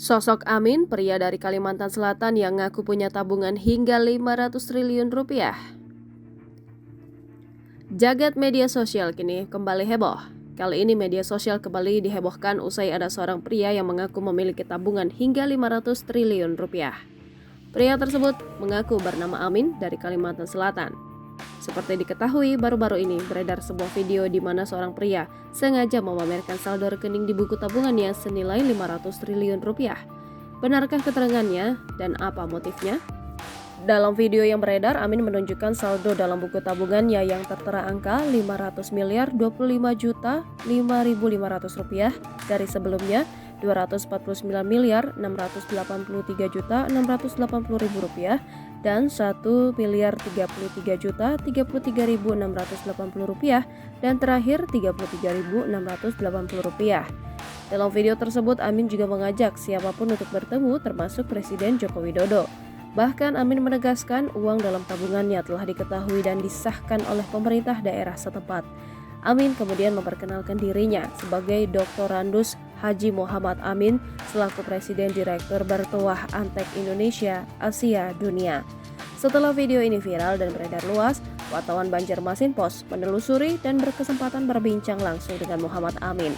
Sosok Amin, pria dari Kalimantan Selatan yang ngaku punya tabungan hingga 500 triliun rupiah. Jagat media sosial kini kembali heboh. Kali ini media sosial kembali dihebohkan usai ada seorang pria yang mengaku memiliki tabungan hingga 500 triliun rupiah. Pria tersebut mengaku bernama Amin dari Kalimantan Selatan. Seperti diketahui, baru-baru ini beredar sebuah video di mana seorang pria sengaja memamerkan saldo rekening di buku tabungannya senilai 500 triliun rupiah. Benarkah keterangannya dan apa motifnya? Dalam video yang beredar, Amin menunjukkan saldo dalam buku tabungannya yang tertera angka 500 miliar 25 juta 5.500 rupiah dari sebelumnya 249 miliar 683 juta 680 ribu rupiah dan 1 miliar 33 juta 33.680 rupiah dan terakhir 33.680 rupiah. Dalam video tersebut, Amin juga mengajak siapapun untuk bertemu termasuk Presiden Joko Widodo. Bahkan Amin menegaskan uang dalam tabungannya telah diketahui dan disahkan oleh pemerintah daerah setempat. Amin kemudian memperkenalkan dirinya sebagai Dr. Randus Haji Muhammad Amin selaku Presiden Direktur Bertuah Antek Indonesia Asia Dunia. Setelah video ini viral dan beredar luas, wartawan Banjarmasin Post menelusuri dan berkesempatan berbincang langsung dengan Muhammad Amin.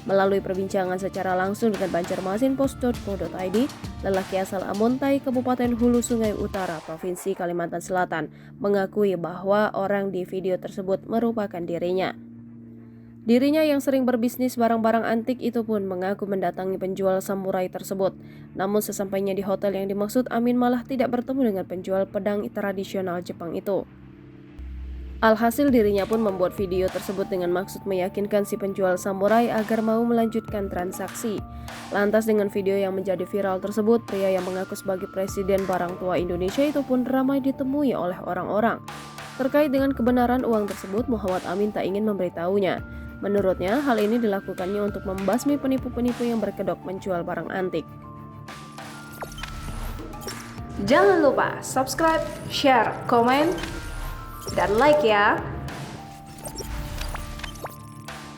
Melalui perbincangan secara langsung dengan banjarmasinpost.co.id, lelaki asal Amontai, Kabupaten Hulu Sungai Utara, Provinsi Kalimantan Selatan, mengakui bahwa orang di video tersebut merupakan dirinya. Dirinya yang sering berbisnis barang-barang antik itu pun mengaku mendatangi penjual samurai tersebut. Namun sesampainya di hotel yang dimaksud, Amin malah tidak bertemu dengan penjual pedang tradisional Jepang itu. Alhasil dirinya pun membuat video tersebut dengan maksud meyakinkan si penjual samurai agar mau melanjutkan transaksi. Lantas dengan video yang menjadi viral tersebut, pria yang mengaku sebagai Presiden Barang Tua Indonesia itu pun ramai ditemui oleh orang-orang. Terkait dengan kebenaran uang tersebut, Muhammad Amin tak ingin memberitahunya. Menurutnya, hal ini dilakukannya untuk membasmi penipu-penipu yang berkedok menjual barang antik. Jangan lupa subscribe, share, komen, dan like ya.